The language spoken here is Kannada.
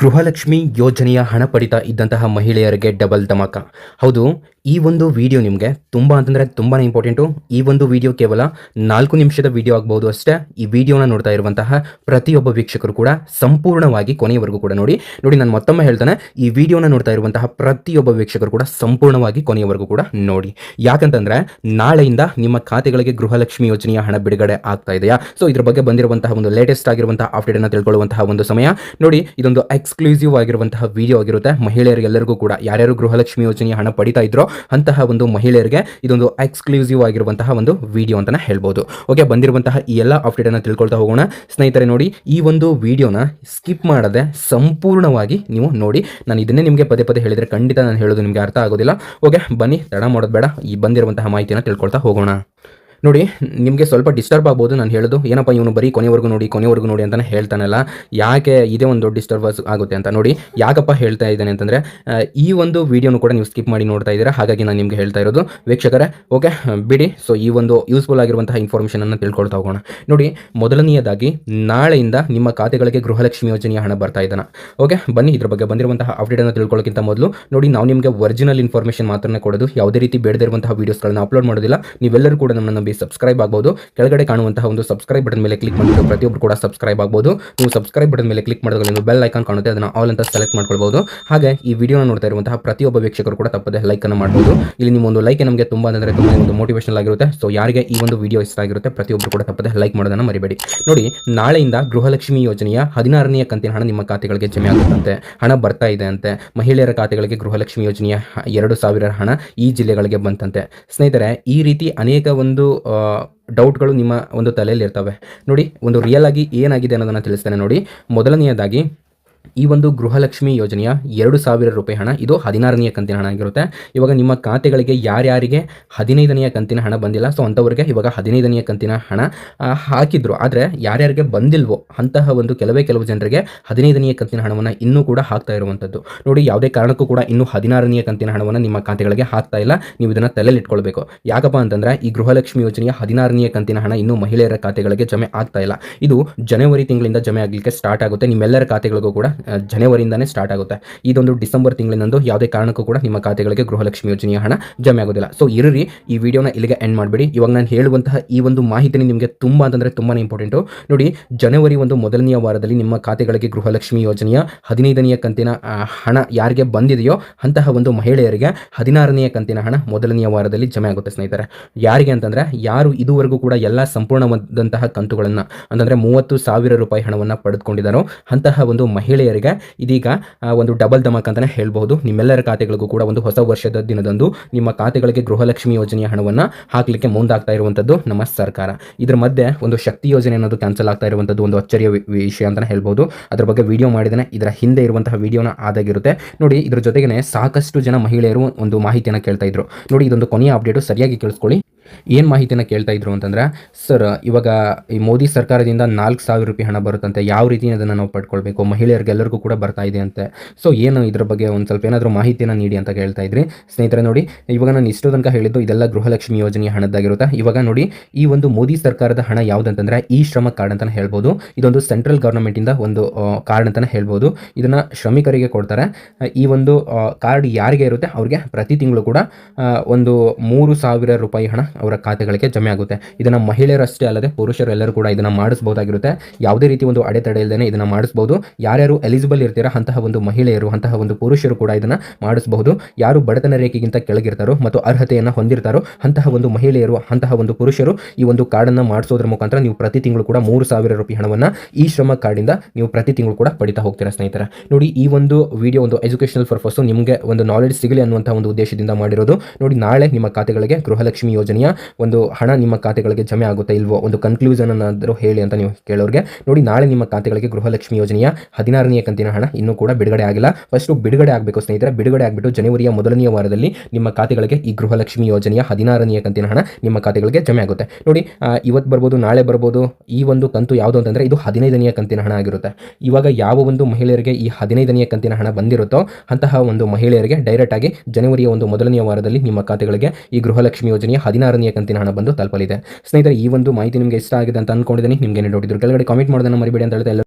ಗೃಹಲಕ್ಷ್ಮಿ ಯೋಜನೆಯ ಹಣ ಪಡಿತಾ ಇದ್ದಂತಹ ಮಹಿಳೆಯರಿಗೆ ಡಬಲ್ ಧಮಾಕ. ಹೌದು, ಈ ಒಂದು ವಿಡಿಯೋ ನಿಮಗೆ ತುಂಬ ಅಂತಂದರೆ ತುಂಬಾ ಇಂಪಾರ್ಟೆಂಟು. ಈ ಒಂದು ವಿಡಿಯೋ ಕೇವಲ 4 ನಿಮಿಷದ ವಿಡಿಯೋ ಆಗ್ಬೋದು ಅಷ್ಟೇ. ಈ ವಿಡಿಯೋನ ನೋಡ್ತಾ ಇರುವಂತಹ ಪ್ರತಿಯೊಬ್ಬ ವೀಕ್ಷಕರು ಕೂಡ ಸಂಪೂರ್ಣವಾಗಿ ಕೊನೆಯವರೆಗೂ ಕೂಡ ನೋಡಿ. ನಾನು ಮತ್ತೊಮ್ಮೆ ಹೇಳ್ತಾನೆ, ಈ ವಿಡಿಯೋನ ನೋಡ್ತಾ ಇರುವಂತಹ ಪ್ರತಿಯೊಬ್ಬ ವೀಕ್ಷಕರು ಕೂಡ ಸಂಪೂರ್ಣವಾಗಿ ಕೊನೆಯವರೆಗೂ ಕೂಡ ನೋಡಿ. ಯಾಕಂತಂದರೆ ನಾಳೆಯಿಂದ ನಿಮ್ಮ ಖಾತೆಗಳಿಗೆ ಗೃಹಲಕ್ಷ್ಮಿ ಯೋಜನೆಯ ಹಣ ಬಿಡುಗಡೆ ಆಗ್ತಾ ಇದೆಯಾ? ಸೊ ಇದ್ರ ಬಗ್ಗೆ ಬಂದಿರುವಂತಹ ಒಂದು ಲೇಟೆಸ್ಟ್ ಆಗಿರುವಂತಹ ಅಪ್ಡೇಟನ್ನು ತಿಳ್ಕೊಳ್ಳುವಂತಹ ಒಂದು ಸಮಯ ನೋಡಿ. ಇದೊಂದು ಎಕ್ಸ್ಕ್ಲೂಸಿವ್ ಆಗಿರುವಂತಹ ವಿಡಿಯೋ ಆಗಿರುತ್ತೆ. ಮಹಿಳೆಯರಿಗೆಲ್ಲರಿಗೂ ಕೂಡ ಯಾರ್ಯಾರು ಗೃಹಲಕ್ಷ್ಮಿ ಯೋಜನೆಯ ಹಣ ಪಡಿತಾ ಇದ್ರೋ ಅಂತಹ ಒಂದು ಮಹಿಳೆಯರಿಗೆ ಇದೊಂದು ಎಕ್ಸ್ಕ್ಲೂಸಿವ್ ಆಗಿರುವಂತಹ ಒಂದು ವಿಡಿಯೋ ಅಂತಾನೆ ಹೇಳ್ಬೋದು. ಓಕೆ, ಬಂದಿರುವಂತಹ ಈ ಎಲ್ಲ ಅಪ್ಡೇಟ್ ಅನ್ನು ತಿಳ್ಕೊಳ್ತಾ ಹೋಗೋಣ ಸ್ನೇಹಿತರೆ. ನೋಡಿ, ಈ ಒಂದು ವಿಡಿಯೋನ ಸ್ಕಿಪ್ ಮಾಡದೆ ಸಂಪೂರ್ಣವಾಗಿ ನೀವು ನೋಡಿ. ನಾನು ಇದನ್ನೇ ನಿಮಗೆ ಪದೇ ಪದೇ ಹೇಳಿದರೆ ಖಂಡಿತ ನಾನು ಹೇಳೋದು ನಿಮಗೆ ಅರ್ಥ ಆಗೋದಿಲ್ಲ. ಓಕೆ, ಬನ್ನಿ, ತಡ ಮಾಡೋದು ಬೇಡ, ಈ ಬಂದಿರುವಂತಹ ಮಾಹಿತಿಯನ್ನು ತಿಳ್ಕೊಳ್ತಾ ಹೋಗೋಣ. ನೋಡಿ, ನಿಮಗೆ ಸ್ವಲ್ಪ ಡಿಸ್ಟರ್ಬ್ ಆಗ್ಬೋದು ನಾನು ಹೇಳೋದು. ಏನಪ್ಪ ಇವನು ಬರೀ ಕೊನೆವರೆಗೂ ನೋಡಿ ಅಂತಲೇ ಹೇಳ್ತಾನಲ್ಲ, ಯಾಕೆ ಇದೇ ಒಂದು ದೊಡ್ಡ ಡಿಸ್ಟರ್ಬನ್ಸ್ ಆಗುತ್ತೆ ಅಂತ. ನೋಡಿ, ಯಾಕಪ್ಪ ಹೇಳ್ತಾ ಇದ್ದೇನೆ ಅಂತಂದರೆ, ಈ ಒಂದು ವಿಡಿಯೋನು ಕೂಡ ನೀವು ಸ್ಕಿಪ್ ಮಾಡಿ ನೋಡ್ತಾ ಇದ್ದೀರಾ, ಹಾಗಾಗಿ ನಾನು ನಿಮಗೆ ಹೇಳ್ತಾ ಇರೋದು ವೀಕ್ಷಕರೇ. ಓಕೆ, ಬಿಡಿ. ಸೊ ಈ ಒಂದು ಯೂಸ್ಫುಲ್ ಆಗಿರುವಂತಹ ಇನ್ಫಾರ್ಮೇಷನನ್ನು ತಿಳ್ಕೊಳ್ತಾ ಹೋಗೋಣ. ನೋಡಿ, ಮೊದಲನೆಯದಾಗಿ ನಾಳೆಯಿಂದ ನಿಮ್ಮ ಖಾತೆಗಳಿಗೆ ಗೃಹಲಕ್ಷ್ಮಿ ಯೋಜನೆಯ ಹಣ ಬರ್ತಾ ಇದ್ದಾನೆ. ಓಕೆ, ಬನ್ನಿ, ಇದ್ರ ಬಗ್ಗೆ ಬಂದಿರುವಂತಹ ಅಪ್ಡೇಟನ್ನು ತಿಳ್ಕೊಳ್ಳೋಕ್ಕಿಂತ ಮೊದಲು ನೋಡಿ, ನಾವು ನಿಮಗೆ ಒರಿಜಿನಲ್ ಇನ್ಫಾರ್ಮೇಷನ್ ಮಾತ್ರನೇ ಕೊಡೋದು, ಯಾವುದೇ ರೀತಿ ಬೇಡದಿರುವಂತಹ ವೀಡಿಯೋಸ್ಗಳನ್ನು ಅಪ್ಲೋಡ್ ಮಾಡೋದಿಲ್ಲ. ನೀವೆಲ್ಲರೂ ಕೂಡ ನಮ್ಮನ್ನು ಸಬ್ಸ್ಕ್ರೈಬ್ ಆಗಬಹುದು. ಕೆಳಗಡೆ ಕಾಣುವಂತಹ ಒಂದು ಸಬ್ಸ್ಕ್ರೈಬ್ ಬಟನ್ ಮೇಲೆ ಕ್ಲಿಕ್ ಮಾಡಿದ್ರೆ ಪ್ರತಿಯೊಬ್ಬರು ಕೂಡ ಸಬ್ಸ್ಕ್ರೈಬ್ ಆಗಬಹುದು. ನೀವು ಸಬ್ಸ್ಕ್ರೈಬ್ ಬಟನ್ ಮೇಲೆ ಕ್ಲಿಕ್ ಮಾಡಿದ್ರೆ ನೀವು ಬೆಲ್ ಐಕಾನ್ ಕಾಣುತ್ತೆ, ಅದನ್ನ ಆಲ್ ಅಂತ ಸೆಲೆಕ್ಟ್ ಮಾಡ್ಕೊಳ್ಬಹುದು. ಹಾಗೆ ಈ ವಿಡಿಯೋನ ನೋಡ್ತಾ ಇರುವಂತಹ ಪ್ರತಿಯೊಬ್ಬ ವೀಕ್ಷಕರು ಕೂಡ ತಪ್ಪದೆ ಲೈಕ್ ಅನ್ನು ಮಾಡಬಹುದು. ಇಲ್ಲಿ ನಿಮ್ಮ ಒಂದು ಲೈಕ್ ನಮಗೆ ತುಂಬಾ ಅಂದ್ರೆ ತುಂಬಾ ಒಂದು ಮೋಟಿವೇಶನಲ್ ಆಗಿರುತ್ತೆ. ಸೊ ಯಾರಿಗೆ ಈ ಒಂದು ವಿಡಿಯೋ ಇಷ್ಟ ಆಗಿರುತ್ತೆ ಪ್ರತಿಯೊಬ್ಬರು ಕೂಡ ತಪ್ಪದೆ ಲೈಕ್ ಮಾಡೋದನ್ನ ಮರಿಬೇಡಿ. ನೋಡಿ, ನಾಳೆಯಿಂದ ಗೃಹಲಕ್ಷ್ಮಿ ಯೋಜನೆಯ 16ನೇ ಕಂತಿನ ಹಣ ನಿಮ್ಮ ಖಾತೆಗಳಿಗೆ ಜಮೆ ಆಗುತ್ತಂತೆ. ಹಣ ಬರ್ತಾ ಇದೆ ಅಂತೆ. ಮಹಿಳೆಯರ ಖಾತೆಗಳಿಗೆ ಗೃಹಲಕ್ಷ್ಮಿ ಯೋಜನೆಯ 2,000 ಹಣ ಈ ಜಿಲ್ಲೆಗಳಿಗೆ ಬಂತಂತೆ. ಸ್ನೇಹಿತರೆ, ಈ ರೀತಿ ಅನೇಕ ಒಂದು ಡೌಟ್ಗಳು ನಿಮ್ಮ ಒಂದು ತಲೆಯಲ್ಲಿ ಇರ್ತವೆ. ನೋಡಿ, ಒಂದು ರಿಯಲ್ ಆಗಿ ಏನಾಗಿದೆ ಅನ್ನೋದನ್ನು ತಿಳಿಸ್ತೇನೆ. ನೋಡಿ, ಮೊದಲನೆಯದಾಗಿ ಈ ಒಂದು ಗೃಹಲಕ್ಷ್ಮಿ ಯೋಜನೆಯ 2,000 ರೂಪಾಯಿ ಹಣ ಇದು 16ನೇ ಕಂತಿನ ಹಣ ಆಗಿರುತ್ತೆ. ಇವಾಗ ನಿಮ್ಮ ಖಾತೆಗಳಿಗೆ ಯಾರ್ಯಾರಿಗೆ 15ನೇ ಕಂತಿನ ಹಣ ಬಂದಿಲ್ಲ, ಸೊ ಅಂಥವ್ರಿಗೆ ಇವಾಗ 15ನೇ ಕಂತಿನ ಹಣ ಹಾಕಿದ್ರು. ಆದರೆ ಯಾರ್ಯಾರಿಗೆ ಬಂದಿಲ್ವೋ ಅಂತಹ ಒಂದು ಕೆಲವು ಜನರಿಗೆ 15ನೇ ಕಂತಿನ ಹಣವನ್ನು ಇನ್ನೂ ಕೂಡ ಹಾಕ್ತಾ ಇರುವಂಥದ್ದು. ನೋಡಿ, ಯಾವುದೇ ಕಾರಣಕ್ಕೂ ಕೂಡ ಇನ್ನೂ 16ನೇ ಕಂತಿನ ಹಣವನ್ನು ನಿಮ್ಮ ಖಾತೆಗಳಿಗೆ ಹಾಕ್ತಾ ಇಲ್ಲ. ನೀವು ಇದನ್ನು ತಲೆಯಲ್ಲಿ ಇಟ್ಕೊಳ್ಬೇಕು. ಯಾಕಪ್ಪ ಅಂತಂದರೆ, ಈ ಗೃಹಲಕ್ಷ್ಮಿ ಯೋಜನೆಯ 16ನೇ ಕಂತಿನ ಹಣ ಇನ್ನೂ ಮಹಿಳೆಯರ ಖಾತೆಗಳಿಗೆ ಜಮೆ ಆಗ್ತಾ ಇಲ್ಲ. ಇದು ಜನವರಿ ತಿಂಗಳಿಂದ ಜಮೆ ಆಗಲಿಕ್ಕೆ ಸ್ಟಾರ್ಟ್ ಆಗುತ್ತೆ. ನಿಮ್ಮೆಲ್ಲರ ಖಾತೆಗಳಿಗೂ ಕೂಡ ಜನವರಿಯಿಂದನೇ ಸ್ಟಾರ್ಟ್ ಆಗುತ್ತೆ. ಇದೊಂದು ಡಿಸೆಂಬರ್ ತಿಂಗಳಿನಂದು ಯಾವುದೇ ಕಾರಣಕ್ಕೂ ಕೂಡ ನಿಮ್ಮ ಖಾತೆಗಳಿಗೆ ಗೃಹಲಕ್ಷ್ಮಿ ಯೋಜನೆಯ ಹಣ ಜಮೆ ಆಗೋದಿಲ್ಲ. ಸೊ ಇರ್ರಿ, ಈ ವಿಡಿಯೋನ ಇಲ್ಲಿಗೆ ಎಂಡ್ ಮಾಡಬೇಡಿ. ಇವಾಗ ನಾನು ಹೇಳುವಂತಹ ಈ ಒಂದು ಮಾಹಿತಿ ನಿಮಗೆ ತುಂಬ ಅಂತಂದರೆ ತುಂಬಾ ಇಂಪಾರ್ಟೆಂಟು. ನೋಡಿ, ಜನವರಿ ಒಂದು ಮೊದಲನೆಯ ವಾರದಲ್ಲಿ ನಿಮ್ಮ ಖಾತೆಗಳಿಗೆ ಗೃಹಲಕ್ಷ್ಮಿ ಯೋಜನೆಯ 15ನೇ ಕಂತಿನ ಹಣ ಯಾರಿಗೆ ಬಂದಿದೆಯೋ ಅಂತಹ ಒಂದು ಮಹಿಳೆಯರಿಗೆ 16ನೇ ಕಂತಿನ ಹಣ ಮೊದಲನೆಯ ವಾರದಲ್ಲಿ ಜಮೆ ಆಗುತ್ತೆ. ಸ್ನೇಹಿತರೆ, ಯಾರಿಗೆ ಅಂತಂದರೆ, ಯಾರು ಇದುವರೆಗೂ ಕೂಡ ಎಲ್ಲ ಸಂಪೂರ್ಣವಾದಂತಹ ಕಂತುಗಳನ್ನು ಅಂತಂದರೆ 30,000 ರೂಪಾಯಿ ಹಣವನ್ನು ಪಡೆದುಕೊಂಡಿದ್ದಾರೋ ಅಂತಹ ಒಂದು ಮಹಿಳೆಯರಿಗೆ ಇದೀಗ ಒಂದು ಡಬಲ್ ಧಮಾಕ್ ಅಂತಾನೆ ಹೇಳ್ಬಹುದು. ನಿಮ್ಮೆಲ್ಲರ ಖಾತೆಗಳಿಗೂ ಕೂಡ ಒಂದು ಹೊಸ ವರ್ಷದ ದಿನದಂದು ನಿಮ್ಮ ಖಾತೆಗಳಿಗೆ ಗೃಹಲಕ್ಷ್ಮಿ ಯೋಜನೆಯ ಹಣವನ್ನು ಹಾಕಲಿಕ್ಕೆ ಮುಂದಾಗ್ತಾ ಇರುವಂಥದ್ದು ನಮ್ಮ ಸರ್ಕಾರ. ಇದರ ಮಧ್ಯೆ ಒಂದು ಶಕ್ತಿ ಯೋಜನೆ ಅನ್ನೋದು ಕ್ಯಾನ್ಸಲ್ ಆಗ್ತಾ ಇರುವಂಥದ್ದು ಒಂದು ಅಚ್ಚರಿಯ ವಿಷಯ ಅಂತಾನೆ ಹೇಳ್ಬಹುದು. ಅದರ ಬಗ್ಗೆ ವಿಡಿಯೋ ಮಾಡಿದ್ದೇನೆ, ಇದರ ಹಿಂದೆ ಇರುವಂತಹ ವಿಡಿಯೋನ ಆದಾಗಿರುತ್ತೆ ನೋಡಿ. ಇದರ ಜೊತೆಗೆ ಸಾಕಷ್ಟು ಜನ ಮಹಿಳೆಯರು ಒಂದು ಮಾಹಿತಿಯನ್ನು ಕೇಳ್ತಾ ಇದ್ರು. ನೋಡಿ, ಇದೊಂದು ಕೊನೆಯ ಅಪ್ಡೇಟು, ಸರಿಯಾಗಿ ಕೇಳಿಸ್ಕೊಳ್ಳಿ. ಏನು ಮಾಹಿತಿನ ಕೇಳ್ತಾ ಇದ್ರು ಅಂತಂದರೆ, ಸರ್ ಇವಾಗ ಈ ಮೋದಿ ಸರ್ಕಾರದಿಂದ 4,000 ರೂಪಾಯಿ ಹಣ ಬರುತ್ತಂತೆ, ಯಾವ ರೀತಿ ಅದನ್ನು ನಾವು ಪಡ್ಕೊಳ್ಬೇಕು, ಮಹಿಳೆಯರಿಗೆಲ್ಲರಿಗೂ ಕೂಡ ಬರ್ತಾ ಇದೆ ಅಂತೆ. ಸೊ ಏನು ಇದರ ಬಗ್ಗೆ ಒಂದು ಸ್ವಲ್ಪ ಏನಾದರೂ ಮಾಹಿತಿಯನ್ನು ನೀಡಿ ಅಂತ ಕೇಳ್ತಾ ಇದ್ರಿ. ಸ್ನೇಹಿತರೆ, ನೋಡಿ, ಇವಾಗ ನಾನು ಇಷ್ಟು ತನಕ ಹೇಳಿದ್ದು ಇದೆಲ್ಲ ಗೃಹಲಕ್ಷ್ಮಿ ಯೋಜನೆಯ ಹಣದ್ದಾಗಿರುತ್ತೆ. ಇವಾಗ ನೋಡಿ, ಈ ಒಂದು ಮೋದಿ ಸರ್ಕಾರದ ಹಣ ಯಾವುದಂತಂದರೆ ಈ ಶ್ರಮ ಕಾರ್ಡ್ ಅಂತಲೇ ಹೇಳ್ಬೋದು. ಇದೊಂದು ಸೆಂಟ್ರಲ್ ಗೌರ್ಮೆಂಟಿಂದ ಒಂದು ಕಾರ್ಡ್ ಅಂತಲೇ ಹೇಳ್ಬೋದು. ಇದನ್ನು ಶ್ರಮಿಕರಿಗೆ ಕೊಡ್ತಾರೆ. ಈ ಒಂದು ಕಾರ್ಡ್ ಯಾರಿಗೆ ಇರುತ್ತೆ ಅವ್ರಿಗೆ ಪ್ರತಿ ತಿಂಗಳು ಕೂಡ ಒಂದು 3,000 ರೂಪಾಯಿ ಹಣ ಅವರ ಖಾತೆಗಳಿಗೆ ಜಮೆ ಆಗುತ್ತೆ. ಇದನ್ನು ಮಹಿಳೆಯರಷ್ಟೇ ಅಲ್ಲದೆ ಪುರುಷರು ಎಲ್ಲರೂ ಕೂಡ ಇದನ್ನು ಮಾಡಿಸಬಹುದಾಗಿರುತ್ತೆ. ಯಾವುದೇ ರೀತಿ ಒಂದು ಅಡೆತಡೆ ಇಲ್ಲದೆ ಇದನ್ನು ಮಾಡಿಸಬಹುದು. ಯಾರ್ಯಾರು ಎಲಿಜಿಬಲ್ ಇರ್ತೀರಾ ಅಂತಹ ಒಂದು ಮಹಿಳೆಯರು, ಅಂತಹ ಒಂದು ಪುರುಷರು ಕೂಡ ಇದನ್ನು ಮಾಡಿಸಬಹುದು. ಯಾರು ಬಡತನ ರೇಖೆಗಿಂತ ಕೆಳಗಿರ್ತಾರೋ ಮತ್ತು ಅರ್ಹತೆಯನ್ನು ಹೊಂದಿರ್ತಾರೋ ಅಂತಹ ಒಂದು ಮಹಿಳೆಯರು, ಅಂತಹ ಒಂದು ಪುರುಷರು ಈ ಒಂದು ಕಾರ್ಡನ್ನು ಮಾಡಿಸೋದ್ರ ಮುಖಾಂತರ ನೀವು ಪ್ರತಿ ತಿಂಗಳು ಕೂಡ 3,000 ರೂಪಾಯಿ ಹಣವನ್ನು ಈ ಶ್ರಮ ಕಾರ್ಡಿಂದ ನೀವು ಪ್ರತಿ ತಿಂಗಳು ಕೂಡ ಪಡಿತಾ ಹೋಗ್ತೀರಾ. ಸ್ನೇಹಿತರೆ, ನೋಡಿ, ಈ ಒಂದು ವಿಡಿಯೋ ಒಂದು ಎಜುಕೇಷನಲ್ ಪರ್ಪಸ್, ನಿಮಗೆ ಒಂದು ನಾಲೆಡ್ಜ್ ಸಿಗಲಿ ಅನ್ನುವಂತಹ ಒಂದು ಉದ್ದೇಶದಿಂದ ಮಾಡಿರೋದು. ನೋಡಿ, ನಾಳೆ ನಿಮ್ಮ ಖಾತೆಗಳಿಗೆ ಗೃಹಲಕ್ಷ್ಮಿ ಯೋಜನೆಯ ಒಂದು ಹಣ ನಿಮ್ಮ ಖಾತೆಗಳಿಗೆ ಜಮೆ ಆಗುತ್ತೆ ಇಲ್ವೋ, ಒಂದು ಕನ್ಕ್ಲೂಷನ್ ಅನ್ನಾದರೂ ಹೇಳಿ ಅಂತ ನೀವು ಕೇಳೋರಿಗೆ. ನೋಡಿ, ನಾಳೆ ನಿಮ್ಮ ಖಾತೆಗಳಿಗೆ ಗೃಹಲಕ್ಷ್ಮಿ ಯೋಜನೆಯ 16ನೇ ಕಂತಿನ ಹಣ ಇನ್ನೂ ಕೂಡ ಬಿಡುಗಡೆ ಆಗಿಲ್ಲ. ಫಸ್ಟ್ ಬಿಡುಗಡೆ ಆಗಬೇಕು ಸ್ನೇಹಿತರೆ. ಬಿಡುಗಡೆ ಆಗಿಬಿಟ್ಟು ಜನವರಿಯ ಮೊದಲನೆಯ ವಾರದಲ್ಲಿ ನಿಮ್ಮ ಖಾತೆಗಳಿಗೆ ಈ ಗೃಹಲಕ್ಷ್ಮಿ ಯೋಜನೆಯ 16ನೇ ಕಂತಿನ ಹಣ ನಿಮ್ಮ ಖಾತೆಗಳಿಗೆ ಜಮೆ ಆಗುತ್ತೆ. ನೋಡಿ, ಇವತ್ತು ಬರ್ಬೋದು, ನಾಳೆ ಬರ್ಬೋದು. ಈ ಒಂದು ಕಂತು ಯಾವುದು ಅಂತಂದರೆ ಇದು 15ನೇ ಕಂತಿನ ಹಣ ಆಗಿರುತ್ತೆ. ಇವಾಗ ಯಾವ ಒಂದು ಮಹಿಳೆಯರಿಗೆ ಈ 15ನೇ ಕಂತಿನ ಹಣ ಬಂದಿರುತ್ತೋ ಅಂತಹ ಒಂದು ಮಹಿಳೆಯರಿಗೆ ಡೈರೆಕ್ಟ್ ಆಗಿ ಜನವರಿಯ ಒಂದು ಮೊದಲನೆಯ ವಾರದಲ್ಲಿ ನಿಮ್ಮ ಖಾತೆಗಳಿಗೆ ಈ ಗೃಹಲಕ್ಷ್ಮಿ ಯೋಜನೆಯ 16ನೇ ಕಂತಿನ ಹಣ ಬಂದು ತಲುಪಲಿದೆ. ಸ್ನೇಹಿತರೆ, ಈ ಒಂದು ಮಾಹಿತಿ ನಿಮಗೆ ಇಷ್ಟ ಆಗಿದೆ ಅಂತ ಅನ್ಕೊಂಡಿದ್ದೀನಿ. ನಿಮಗೆ ಡೌಟ್ ಇದ್ರು ಕೆಳಗಡೆ ಕಾಮೆಂಟ್ ಮಾಡೋದನ್ನ ಮರಿಬೇಡಿ ಅಂತ ಹೇಳ್ತಾ